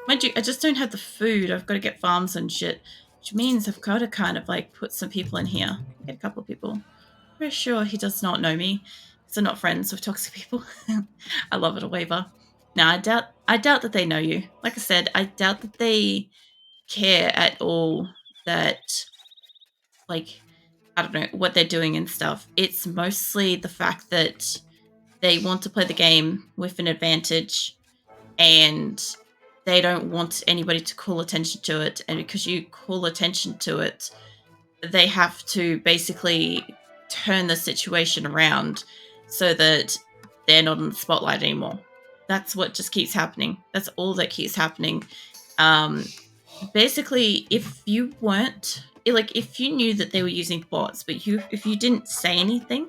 Mind you, I just don't have the food. I've got to get farms and shit, which means I've got to kind of like put some people in here. Get a couple of people. Pretty sure he does not know me, so not friends with toxic people. I love it, a waiver. No, I doubt that they know you. Like I said, I doubt that they care at all that, like, I don't know, what they're doing and stuff. It's mostly the fact that they want to play the game with an advantage and they don't want anybody to call attention to it. And because you call attention to it, they have to basically turn the situation around so that they're not in the spotlight anymore. That's what just keeps happening. That's all that keeps happening. Um, Basically, if you weren't like, if you knew that they were using bots, but if you didn't say anything,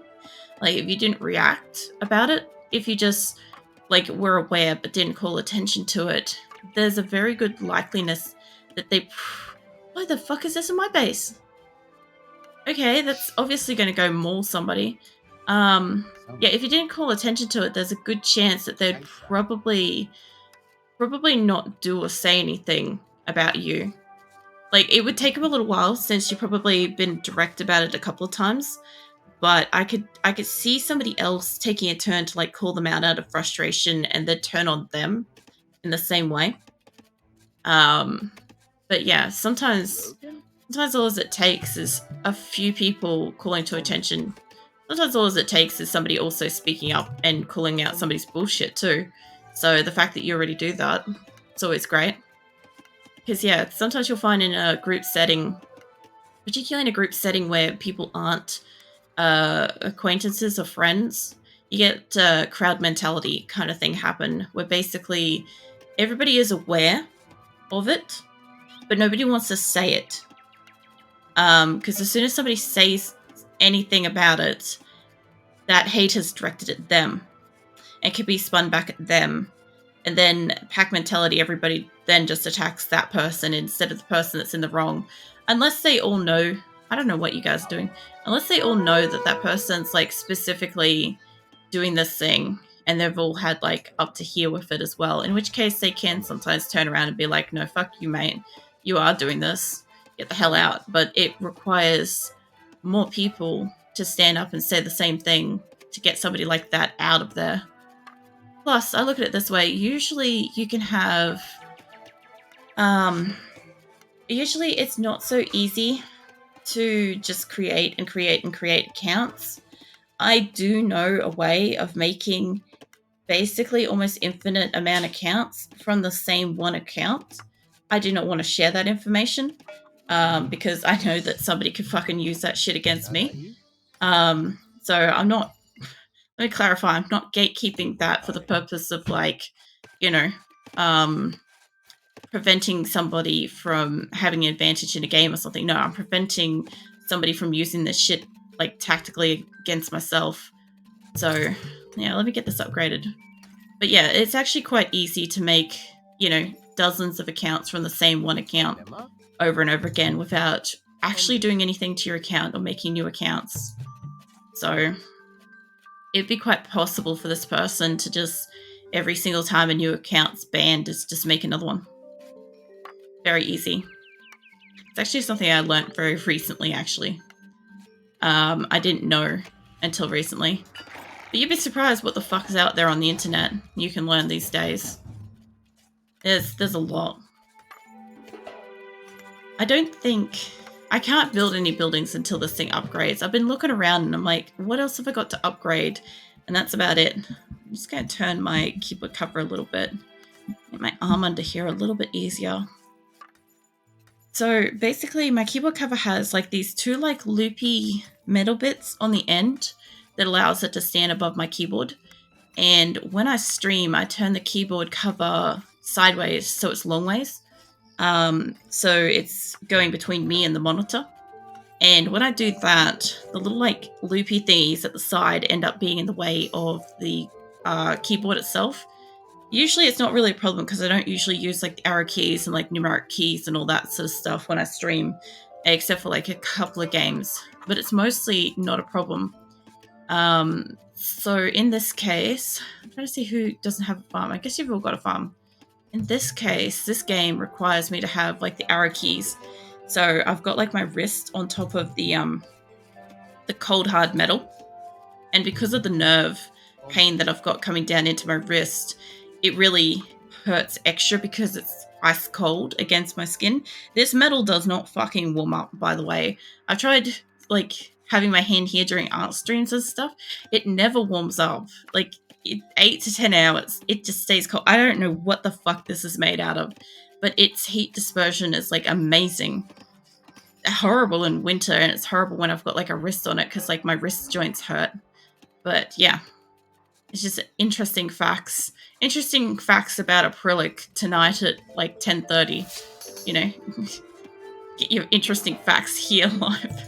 like if you didn't react about it, if you just like were aware but didn't call attention to it, there's a very good likeliness that they. Why the fuck is this in my base? Okay, that's obviously going to go maul somebody. Yeah, if you didn't call attention to it, there's a good chance that they'd probably not do or say anything about you. Like, it would take them a little while since you've probably been direct about it a couple of times, but I could see somebody else taking a turn to like call them out of frustration and then turn on them in the same way. Um, but yeah, sometimes all it takes is a few people calling to attention. Sometimes all it takes is somebody also speaking up and calling out somebody's bullshit too. So the fact that you already do that, it's always great. Because yeah, sometimes you'll find in a group setting, particularly in a group setting where people aren't acquaintances or friends, you get crowd mentality kind of thing happen, where basically everybody is aware of it, but nobody wants to say it. Because as soon as somebody says anything about it, that hate is directed at them and can be spun back at them. And then pack mentality, everybody then just attacks that person instead of the person that's in the wrong. Unless they all know, I don't know what you guys are doing, unless they all know that that person's like specifically doing this thing and they've all had like up to here with it as well. In which case they can sometimes turn around and be like, no, fuck you, mate. You are doing this. Get the hell out. But it requires more people to stand up and say the same thing to get somebody like that out of there. Plus, I look at it this way. Usually you can have usually it's not so easy to just create accounts. I do know a way of making basically almost infinite amount of accounts from the same one account. I do not want to share that information because I know that somebody could fucking use that shit against me. So I'm not. Let me clarify. I'm not gatekeeping that for the purpose of like, you know, um, preventing somebody from having an advantage in a game or something. No, I'm preventing somebody from using this shit like tactically against myself. So yeah, let me get this upgraded. But yeah, it's actually quite easy to make, dozens of accounts from the same one account over and over again without actually doing anything to your account or making new accounts. So it'd be quite possible for this person to just, every single time a new account's banned, is just make another one. Very easy. It's actually something I learned very recently, actually. I didn't know until recently. But you'd be surprised what the fuck is out there on the internet you can learn these days. There's a lot. I can't build any buildings until this thing upgrades. I've been looking around and I'm like, what else have I got to upgrade? And that's about it. I'm just going to turn my keyboard cover a little bit. Get my arm under here a little bit easier. So basically my keyboard cover has like these two like loopy metal bits on the end that allows it to stand above my keyboard. And when I stream, I turn the keyboard cover sideways so it's long ways. So it's going between me and the monitor. And when I do that, the little like loopy thingies at the side end up being in the way of the keyboard itself. Usually it's not really a problem because I don't usually use like arrow keys and like numeric keys and all that sort of stuff when I stream, except for like a couple of games. But it's mostly not a problem. So in this case, I'm trying to see who doesn't have a farm. I guess you've all got a farm. in this case, this game requires me to have like the arrow keys. So I've got like my wrist on top of the cold hard metal, and because of the nerve pain that I've got coming down into my wrist, it really hurts extra because it's ice cold against my skin. This metal does not fucking warm up, by the way. I've tried like having my hand here during art streams and stuff. It never warms up. Like 8 to 10 hours, it just stays cold. I don't know what the fuck this is made out of, but its heat dispersion is like amazing. Horrible in winter, and it's horrible when I've got like a wrist on it because like my wrist joints hurt. But yeah, it's just interesting facts. Interesting facts about acrylic tonight at like 10:30. You know, get your interesting facts here live.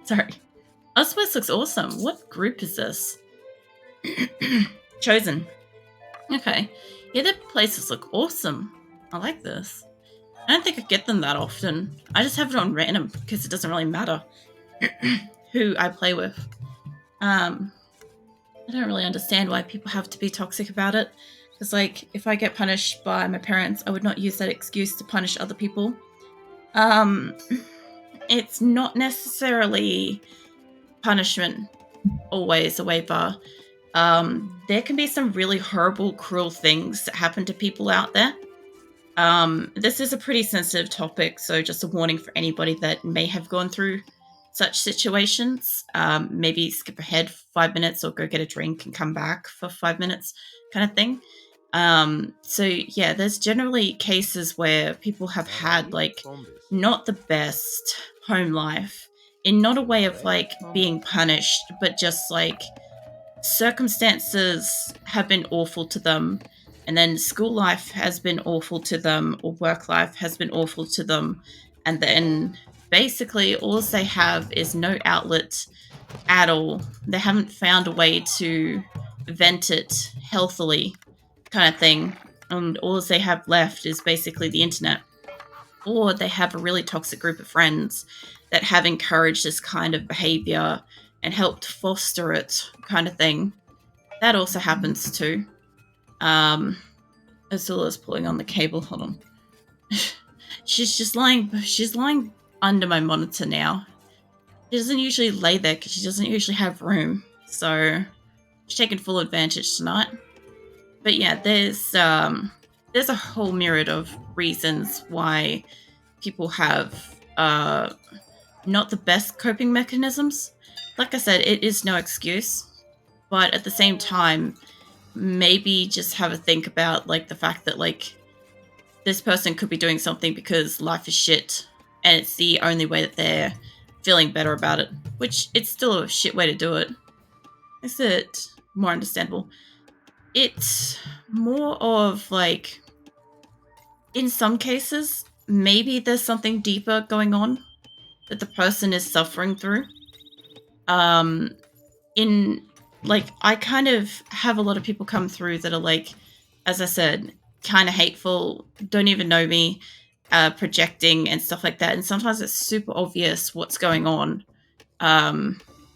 Sorry. Oh, this place looks awesome. What group is this? Chosen. Okay. Yeah, their places look awesome. I like this. I don't think I get them that often. I just have it on random because it doesn't really matter who I play with. I don't really understand why people have to be toxic about it. Because, like, if I get punished by my parents, I would not use that excuse to punish other people. It's not necessarily punishment always a way bar. There can be some really horrible, cruel things that happen to people out there. This is a pretty sensitive topic, so just a warning for anybody that may have gone through such situations. Maybe skip ahead 5 minutes or go get a drink and come back for 5 minutes kind of thing. So yeah, there's generally cases where people have had like not the best home life, in not a way of like being punished, but just like circumstances have been awful to them, and then school life has been awful to them, or work life has been awful to them, and then basically all they have is no outlet at all. They haven't found a way to vent it healthily, kind of thing, and all they have left is basically the internet. Or they have a really toxic group of friends that have encouraged this kind of behavior and helped foster it, kind of thing. That also happens too. Azula's pulling on the cable. Hold on. She's lying under my monitor now. She doesn't usually lay there because she doesn't usually have room. So she's taking full advantage tonight. But yeah, there's a whole myriad of reasons why people have not the best coping mechanisms. Like I said, it is no excuse, but at the same time, maybe just have a think about like the fact that like this person could be doing something because life is shit, and it's the only way that they're feeling better about it, which it's still a shit way to do it. Is it more understandable? It's more of like, in some cases, maybe there's something deeper going on that the person is suffering through. In like, I kind of have a lot of people come through that are like, as I said, kind of hateful, don't even know me, projecting and stuff like that. And sometimes it's super obvious what's going on.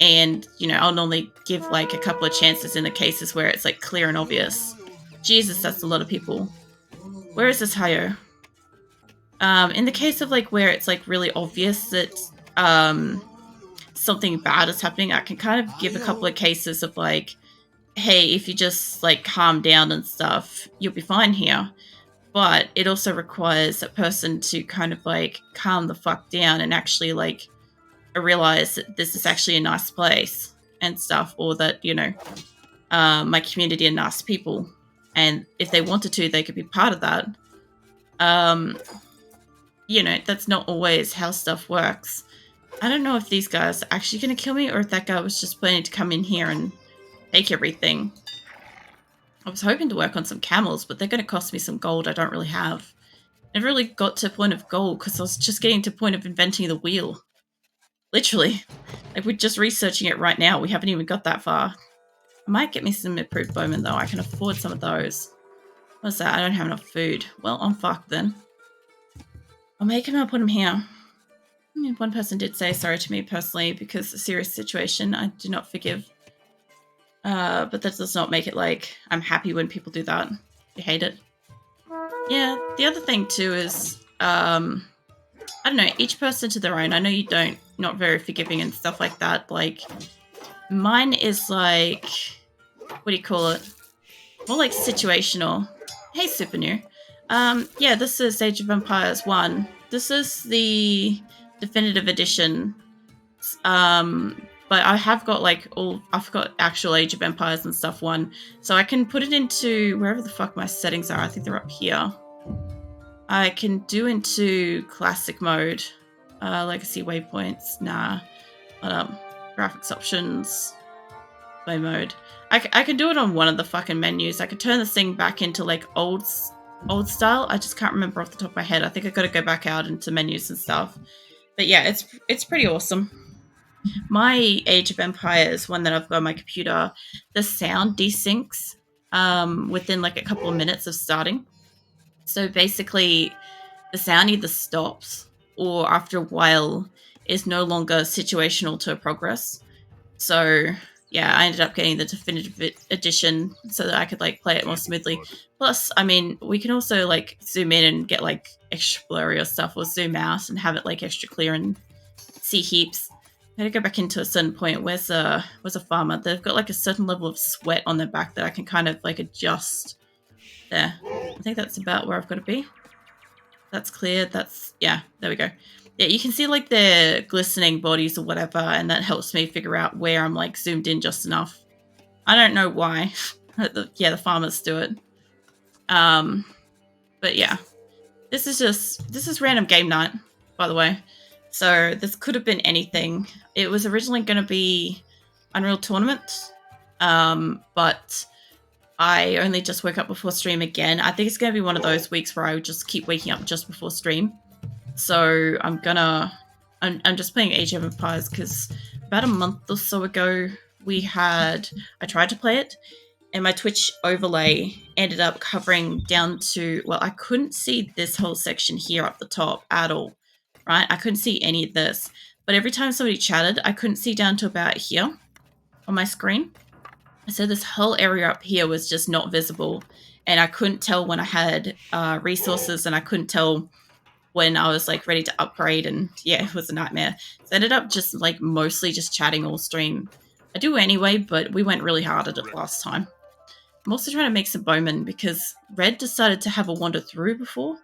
And, you know, I'll normally give like a couple of chances in the cases where it's like clear and obvious. Jesus, that's a lot of people. Where is this Hayo? In the case of like where it's like really obvious that something bad is happening, I can kind of give a couple of cases of like, hey, if you just like calm down and stuff, you'll be fine here. But it also requires a person to kind of like calm the fuck down and actually like realize that this is actually a nice place and stuff, or that, you know, my community are nice people, and if they wanted to, they could be part of that. You know, that's not always how stuff works. I don't know if these guys are actually going to kill me, or if that guy was just planning to come in here and take everything. I was hoping to work on some camels, but they're going to cost me some gold I don't really have. Never really got to point of gold because I was just getting to point of inventing the wheel. Literally. Like, we're just researching it right now. We haven't even got that far. I might get me some improved bowmen, though. I can afford some of those. What's that? I don't have enough food. Well, I'm fucked then. I'll make him up, put him here. I mean, one person did say sorry to me personally because it's a serious situation. I do not forgive. But that does not make it like I'm happy when people do that. You hate it. Yeah, the other thing too is, I don't know, each person to their own. I know you don't, not very forgiving and stuff like that. Like, mine is like, what do you call it? More like situational. Hey, Super New. Yeah, this is Age of Empires 1. This is the definitive edition. But I have got I've got actual Age of Empires and stuff 1. So I can put it into wherever the fuck my settings are. I think they're up here. I can do into classic mode. Legacy waypoints, nah. Graphics options, play mode. I can do it on one of the fucking menus. I could turn this thing back into like old style. I just can't remember off the top of my head. I think I got to go back out into menus and stuff. But yeah, it's pretty awesome. My Age of Empires one that I've got on my computer, the sound desyncs within like a couple of minutes of starting. So basically, the sound either stops or after a while is no longer situational to progress. So yeah, I ended up getting the definitive edition so that I could like play it more smoothly. Plus, I mean, we can also like zoom in and get like extra blurry or stuff, or zoom out and have it like extra clear and see heaps. I had to go back into a certain point. Where's a farmer? They've got like a certain level of sweat on their back that I can kind of like adjust. There. I think that's about where I've got to be. That's clear. That's, yeah, there we go. Yeah, you can see like their glistening bodies or whatever, and that helps me figure out where I'm like zoomed in just enough. I don't know why. The farmers do it. But yeah, this is random game night, by the way. So this could have been anything. It was originally going to be Unreal Tournament, but I only just woke up before stream again. I think it's going to be one of those weeks where I would just keep waking up just before stream. So I'm just playing Age of Empires because about a month or so ago I tried to play it, and my Twitch overlay ended up covering down to, well, I couldn't see this whole section here up the top at all, right? I couldn't see any of this, but every time somebody chatted, I couldn't see down to about here on my screen. So this whole area up here was just not visible, and I couldn't tell when I had resources, and I couldn't tell when I was like ready to upgrade, and yeah, it was a nightmare. So I ended up just like mostly just chatting all stream. I do anyway, but we went really hard at it last time. I'm also trying to make some bowmen because Red decided to have a wander through before.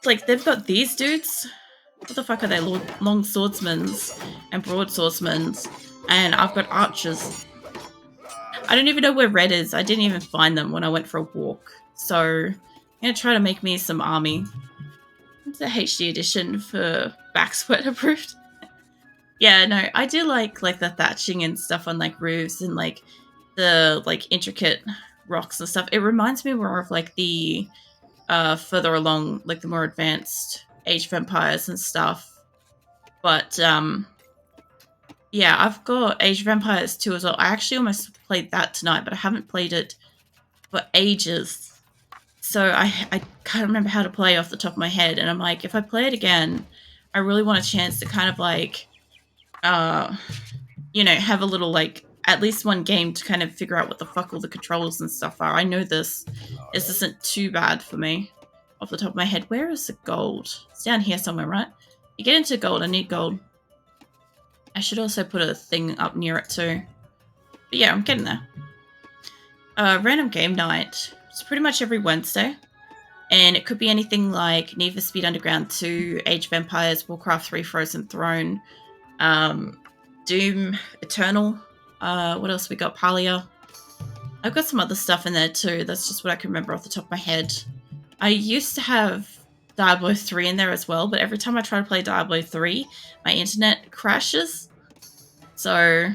Like, they've got these dudes. What the fuck are they? Long swordsmans and broadswordsmans, and I've got archers. I don't even know where Red is. I didn't even find them when I went for a walk. So I'm going to try to make me some army. It's a HD edition for back sweat approved. Yeah, no, I do like the thatching and stuff on like roofs and like the like intricate rocks and stuff. It reminds me more of like the further along, like the more advanced Age of Empires and stuff. But yeah, I've got Age of Empires 2 as well. I actually almost played that tonight, but I haven't played it for ages. So I can't remember how to play off the top of my head. And I'm like, if I play it again, I really want a chance to kind of like, you know, have a little like, at least one game to kind of figure out what the fuck all the controls and stuff are. I know this isn't too bad for me off the top of my head. Where is the gold? It's down here somewhere, right? You get into gold. I need gold. I should also put a thing up near it too. But yeah, I'm getting there. Random game night. It's pretty much every Wednesday. And it could be anything like Need for Speed Underground 2, Age of Empires, Warcraft 3 Frozen Throne, Doom Eternal. What else we got? Palia. I've got some other stuff in there too. That's just what I can remember off the top of my head. I used to have Diablo 3 in there as well, but every time I try to play Diablo 3, my internet crashes. So,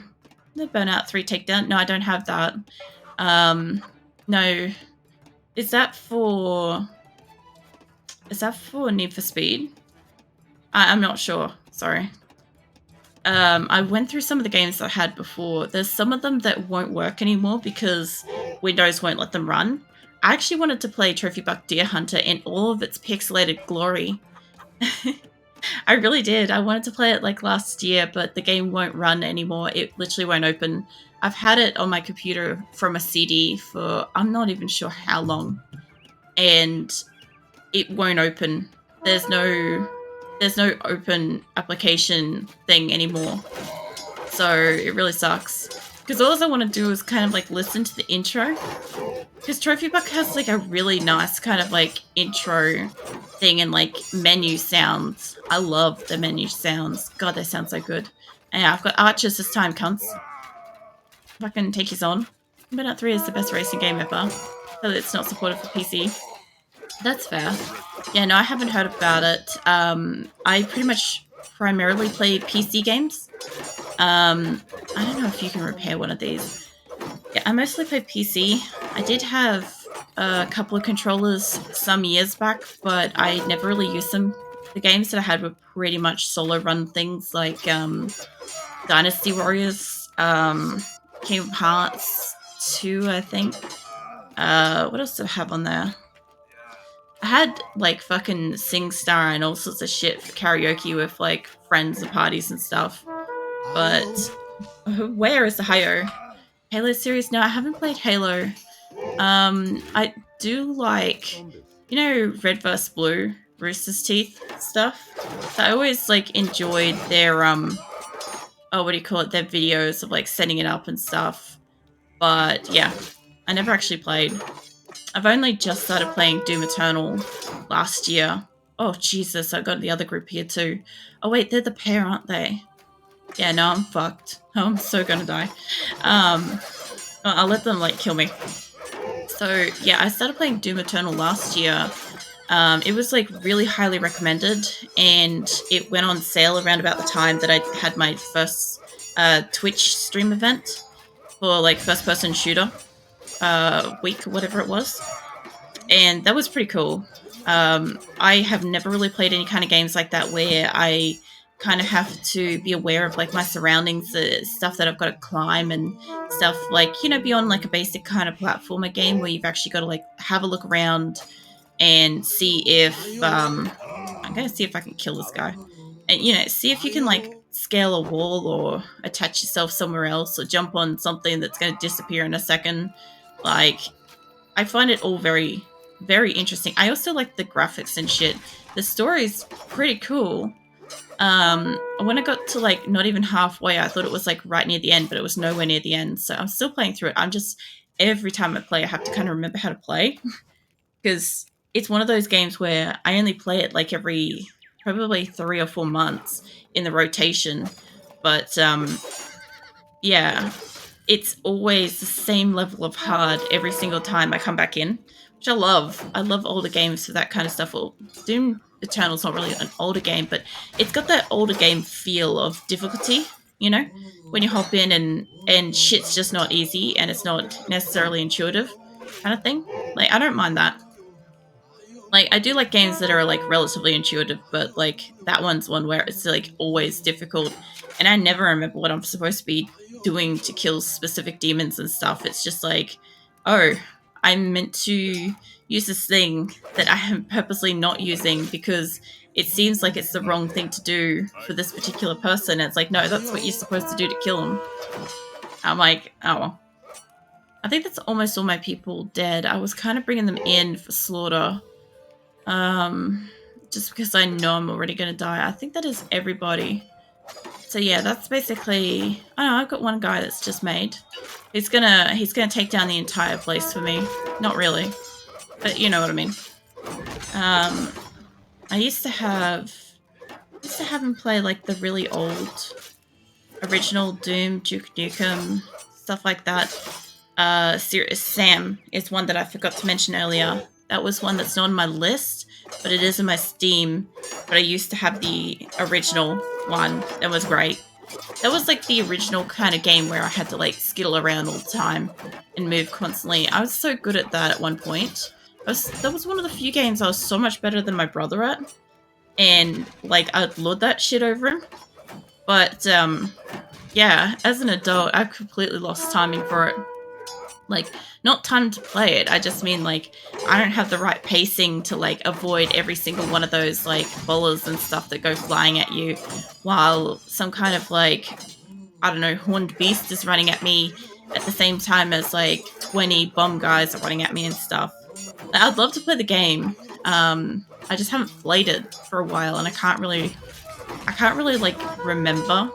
the Burnout 3 Takedown. No, I don't have that. No. Is that for Need for Speed? I'm not sure. Sorry. I went through some of the games that I had before. There's some of them that won't work anymore because Windows won't let them run. I actually wanted to play Trophy Buck Deer Hunter in all of its pixelated glory. I really did. I wanted to play it like last year, but the game won't run anymore. It literally won't open. I've had it on my computer from a CD for I'm not even sure how long, and it won't open. There's no open application thing anymore. So it really sucks. Because all I want to do is kind of like listen to the intro. Because Trophy Buck has like a really nice kind of like intro thing and like menu sounds. I love the menu sounds. God, they sound so good. And yeah, I've got Archers this time, cunts. Fucking take his on. Burnout 3 is the best racing game ever. So it's not supported for PC. That's fair. Yeah, no, I haven't heard about it. I pretty much primarily play PC games. I don't know if you can repair one of these. Yeah, I mostly play PC. I did have a couple of controllers some years back, but I never really used them. The games that I had were pretty much solo run things like Dynasty Warriors, Kingdom Hearts 2, I think. What else did I have on there? I had like fucking SingStar and all sorts of shit for karaoke with like friends and parties and stuff. But where is the Halo series? No, I haven't played Halo. I do like, you know, Red vs. Blue, Rooster's Teeth stuff. So I always like enjoyed their what do you call it? Their videos of like setting it up and stuff. But yeah, I never actually played. I've only just started playing Doom Eternal last year. Oh, Jesus, I got the other group here too. Oh, wait, they're the pair, aren't they? Yeah, no, I'm fucked. I'm so gonna die. I'll let them, like, kill me. So, yeah, I started playing Doom Eternal last year. It was, like, really highly recommended, and it went on sale around about the time that I had my first Twitch stream event for, like, first-person shooter week, whatever it was. And that was pretty cool. I have never really played any kind of games like that where I kind of have to be aware of like my surroundings, the stuff that I've got to climb and stuff, like, you know, beyond like a basic kind of platformer game where you've actually got to like have a look around and see if I'm gonna see if I can kill this guy, and you know, see if you can like scale a wall or attach yourself somewhere else or jump on something that's going to disappear in a second. Like, I find it all very, very interesting. I also like the graphics and shit. The story's pretty cool. When I got to like not even halfway, I thought it was like right near the end, but it was nowhere near the end. So I'm still playing through it. I'm just, every time I play, I have to kind of remember how to play because it's one of those games where I only play it like every probably 3 or 4 months in the rotation. But yeah, it's always the same level of hard every single time I come back in, which I love. I love older games for that kind of stuff. Well, Doom Eternal's not really an older game, but it's got that older game feel of difficulty, you know? When you hop in and shit's just not easy and it's not necessarily intuitive kind of thing. Like, I don't mind that. Like, I do like games that are, like, relatively intuitive, but, like, that one's one where it's, like, always difficult. And I never remember what I'm supposed to be doing to kill specific demons and stuff. It's just like, oh, I'm meant to use this thing that I am purposely not using because it seems like it's the wrong thing to do for this particular person. And it's like, no, that's what you're supposed to do to kill them. I'm like, oh, well. I think that's almost all my people dead. I was kind of bringing them in for slaughter. Just because I know I'm already going to die. I think that is everybody. So yeah, that's basically... I don't know, I've got one guy that's just made. He's gonna take down the entire place for me. Not really. But you know what I mean. I used to have him play like the really old original Doom, Duke Nukem, stuff like that. Sam is one that I forgot to mention earlier. That was one that's not on my list, but it is in my Steam. But I used to have the original one. That was great. That was like the original kind of game where I had to like skittle around all the time and move constantly. I was so good at that at one point. That was one of the few games I was so much better than my brother at. And like, I'd lord that shit over him. But yeah, as an adult, I completely lost timing for it. Like, not time to play it. I just mean, like, I don't have the right pacing to, like, avoid every single one of those, like, bolas and stuff that go flying at you while some kind of, like, I don't know, horned beast is running at me at the same time as like 20 bomb guys are running at me and stuff. I'd love to play the game. I just haven't played it for a while, and I can't really like remember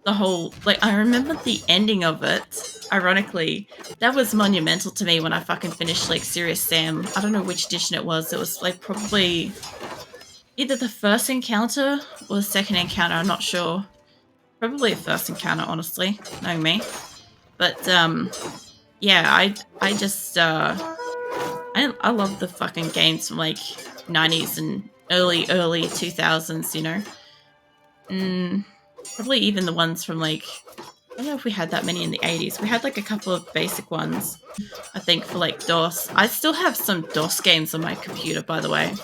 the whole, like, I remember the ending of it. Ironically, that was monumental to me when I fucking finished like Serious Sam. I don't know which edition it was. It was like probably either the first encounter or the second encounter. I'm not sure. Probably the first encounter, honestly, knowing me. But yeah, I just I love the fucking games from like 90s and early 2000s. You know, probably even the ones from like, I don't know if we had that many in the 80s. We had like a couple of basic ones, I think, for like DOS. I still have some DOS games on my computer, by the way.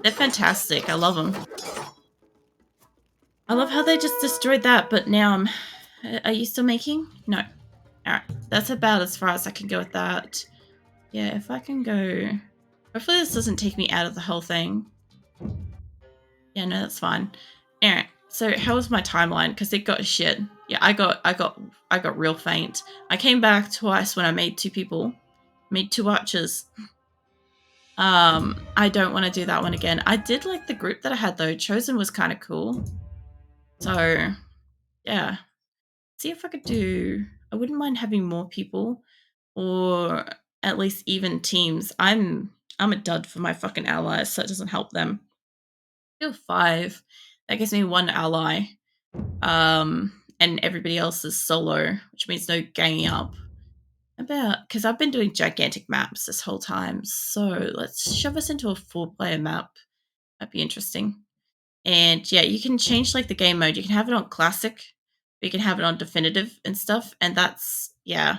They're fantastic. I love them. I love how they just destroyed that, but now I'm... Are you still making? No. Alright, that's about as far as I can go with that. Yeah, if I can go... Hopefully this doesn't take me out of the whole thing. Yeah, no, that's fine. Alright, so how was my timeline? Because it got shit. Yeah, I got real faint. I came back twice when I made 2 people. Made 2 archers. I don't want to do that one again. I did like the group that I had though. Chosen was kind of cool. So, yeah. See if I could do... I wouldn't mind having more people, or at least even teams. I'm a dud for my fucking allies, so it doesn't help them. I feel 5. That gives me 1 ally. And everybody else is solo, which means no ganging up. Because I've been doing gigantic maps this whole time, so let's shove us into a 4-player map. That'd be interesting. And yeah, you can change like the game mode. You can have it on classic, you can have it on definitive and stuff. And that's, yeah,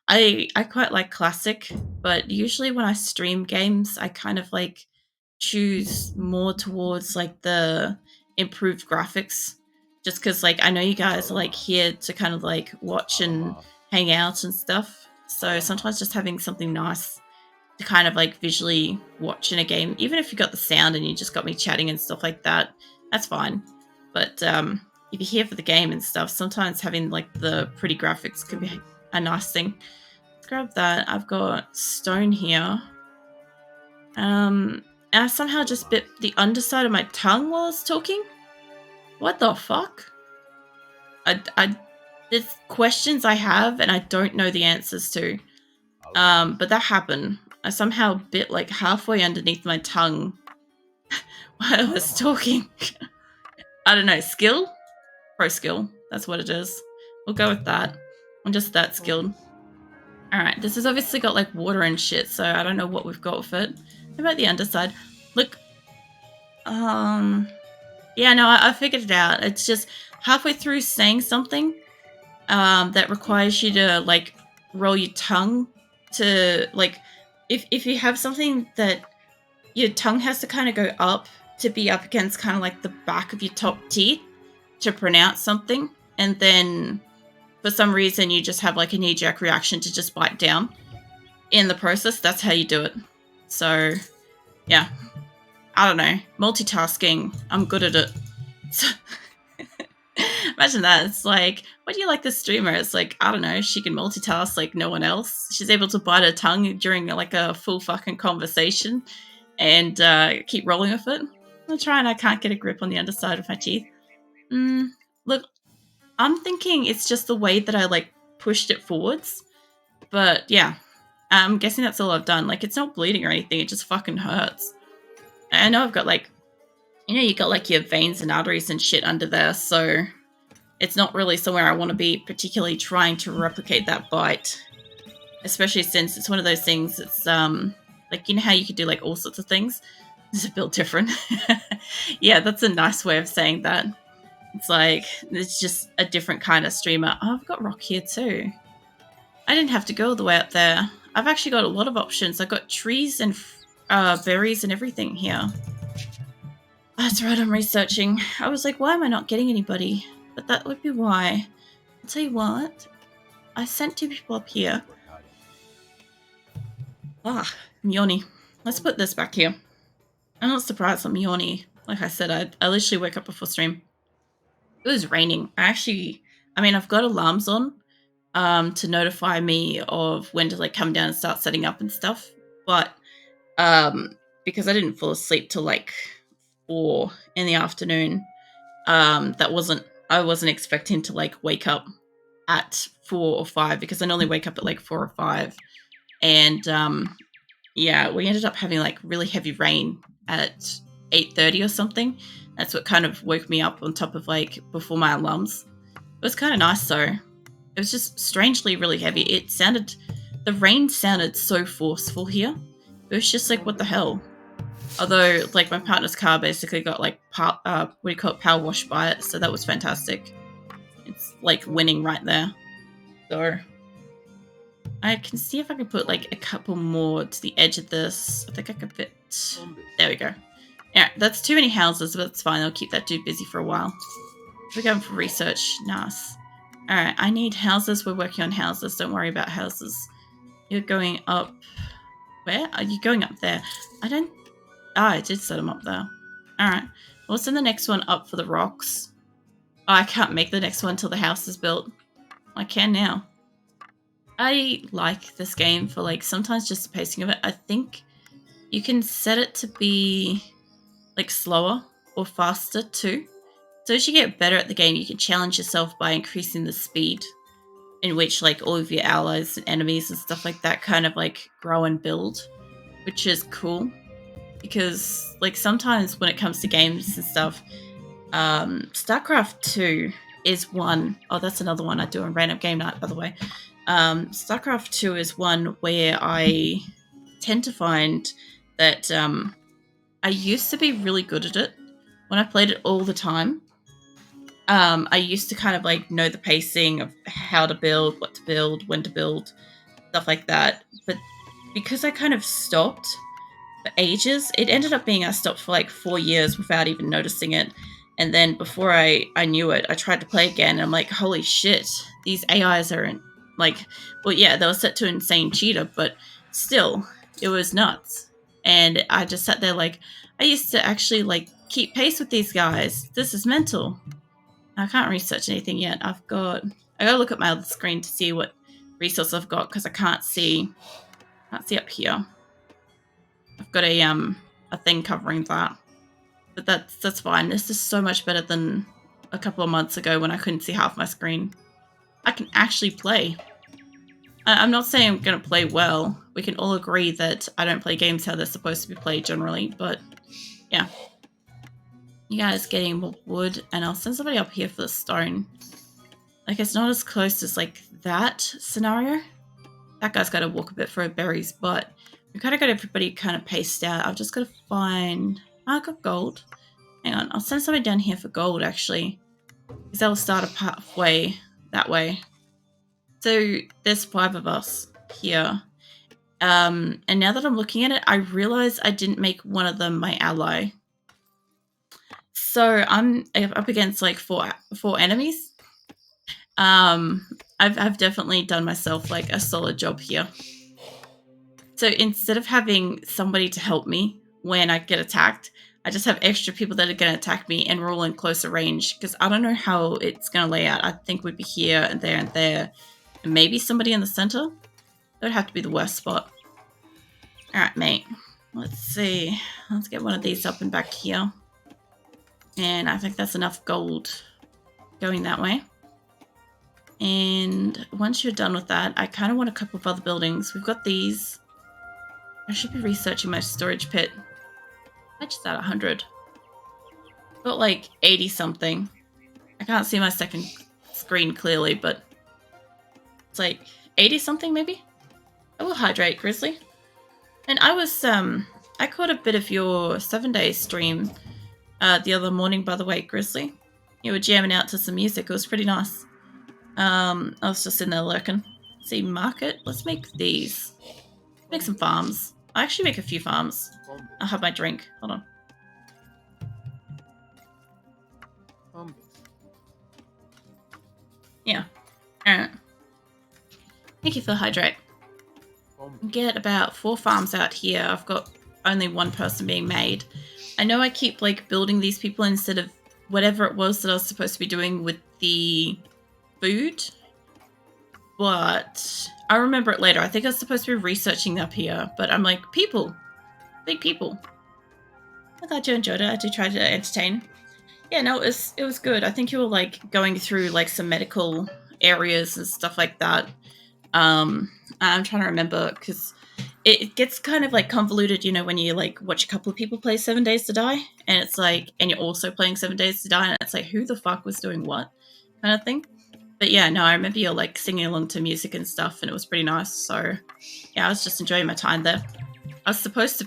I quite like classic, but usually when I stream games, I kind of like choose more towards like the improved graphics, just because like I know you guys are like here to kind of like watch and hang out and stuff. So sometimes just having something nice to kind of like visually watch in a game, even if you got the sound and you just got me chatting and stuff like that, that's fine. But if you're here for the game and stuff, sometimes having like the pretty graphics could be a nice thing. Let's grab that. I've got stone here. And I somehow just bit the underside of my tongue while I was talking. What the fuck? There's questions I have and I don't know the answers to. But that happened. I somehow bit like halfway underneath my tongue while I was talking. I don't know. Skill? Pro skill. That's what it is. We'll go with that. I'm just that skilled. Alright, this has obviously got like water and shit, so I don't know what we've got with it. How about the underside? Look. Yeah, no, I figured it out. It's just halfway through saying something that requires you to like roll your tongue to like, if you have something that your tongue has to kind of go up to be up against kind of like the back of your top teeth to pronounce something, and then for some reason you just have like a knee-jerk reaction to just bite down in the process, that's how you do it. So yeah, I don't know, multitasking, I'm good at it. So imagine that. It's like, what do you like this streamer? It's like, I don't know, she can multitask like no one else. She's able to bite her tongue during like a full fucking conversation and keep rolling with it. I'm trying, I can't get a grip on the underside of my teeth. Look, I'm thinking it's just the way that I like pushed it forwards. But yeah, I'm guessing that's all I've done. Like, it's not bleeding or anything, it just fucking hurts. I know I've got like, you know, you got like your veins and arteries and shit under there, so it's not really somewhere I want to be particularly trying to replicate that bite. Especially since it's one of those things, it's like, you know how you could do like all sorts of things? It's a bit different. Yeah, that's a nice way of saying that. It's like, it's just a different kind of streamer. Oh, I've got rock here too. I didn't have to go all the way up there. I've actually got a lot of options. I've got trees and berries and everything here. That's right, I'm researching. I was like, why am I not getting anybody? But that would be why. I'll tell you what. I sent 2 people up here. Ah, I'm yawny. Let's put this back here. I'm not surprised I'm yawny. Like I said, I literally woke up before stream. It was raining. I mean, I've got alarms on, to notify me of when to like come down and start setting up and stuff. But because I didn't fall asleep till like 4 in the afternoon, I wasn't expecting to like wake up at 4 or 5 because I normally wake up at like 4 or 5. And yeah, we ended up having like really heavy rain at 8:30 or something. That's what kind of woke me up on top of like before my alarms. It was kind of nice though. It was just strangely really heavy. The rain sounded so forceful here. It was just like, what the hell? Although, like, my partner's car basically got like what do you call it, power washed by it, so that was fantastic. It's like winning right there. So I can see if I can put like a couple more to the edge of this. I think I could fit. There we go. Alright, that's too many houses, but it's fine. I'll keep that dude busy for a while. We're going for research. Nice. Alright, I need houses. We're working on houses. Don't worry about houses. You're going up. Where? Are you going up there? I did set them up there. Alright. We'll send the next one up for the rocks. Oh, I can't make the next one until the house is built. I can now. I like this game for like sometimes just the pacing of it. I think you can set it to be like slower or faster too. So as you get better at the game, you can challenge yourself by increasing the speed in which like all of your allies and enemies and stuff like that kind of like grow and build, which is cool. Because like sometimes when it comes to games and stuff, StarCraft 2 is one. Oh, that's another one I do on Random Game Night, by the way. StarCraft 2 is one where I tend to find that I used to be really good at it when I played it all the time. I used to kind of like know the pacing of how to build, what to build, when to build, stuff like that. But because I kind of stopped for ages, it ended up being I stopped for like 4 years without even noticing it. And then before I knew it, I tried to play again, and I'm like, holy shit, these AIs are like, well, yeah, they were set to insane cheater, but still, it was nuts. And I just sat there like, I used to actually like keep pace with these guys. This is mental. I can't research anything yet. I gotta look at my other screen to see what resource I've got because I can't see up here. I've got a thing covering that. But that's fine. This is so much better than a couple of months ago when I couldn't see half my screen. I can actually play. I'm not saying I'm going to play well. We can all agree that I don't play games how they're supposed to be played generally, but yeah. You guys getting more wood, and I'll send somebody up here for the stone. Like, it's not as close as, like, that scenario. That guy's got to walk a bit for berries, but we kind of got everybody kind of paced out. I've just got to find... Oh, I got gold. Hang on, I'll send somebody down here for gold, actually. Because they'll start a pathway that way. So, there's 5 of us here. And now that I'm looking at it, I realize I didn't make one of them my ally. So I'm up against like four enemies. I've definitely done myself like a solid job here. So instead of having somebody to help me when I get attacked, I just have extra people that are going to attack me and roll in closer range because I don't know how it's going to lay out. I think we'd be here and there, and maybe somebody in the center. That would have to be the worst spot. All right, mate. Let's see. Let's get one of these up and back here. And I think that's enough gold going that way. And once you're done with that, I kind of want a couple of other buildings. We've got these. I should be researching my storage pit. I just at 100. Got like 80 something. I can't see my second screen clearly, but it's like 80 something maybe. I will hydrate, Grizzly. And I was I caught a bit of your 7-day stream the other morning, by the way, Grizzly. You were jamming out to some music. It was pretty nice. I was just in there lurking. See, market. Let's make these. Make some farms. I'll actually make a few farms. I'll have my drink. Hold on. Yeah. Alright. Thank you for the hydrate. Get about 4 farms out here. I've got only 1 person being made. I know I keep like building these people instead of whatever it was that I was supposed to be doing with the food. but I remember it later. I think I was supposed to be researching up here, but I'm like, people, big people. I'm glad you enjoyed it. I did try to entertain. Yeah, no, it was good. I think you were like going through like some medical areas and stuff like that. I'm trying to remember because it gets kind of like convoluted, you know, when you like watch a couple of people play 7 Days to Die, and it's like, and you're also playing 7 Days to Die, and it's like, who the fuck was doing what, kind of thing. But yeah, no, I remember you're like singing along to music and stuff, and it was pretty nice. So yeah, I was just enjoying my time there. I was supposed to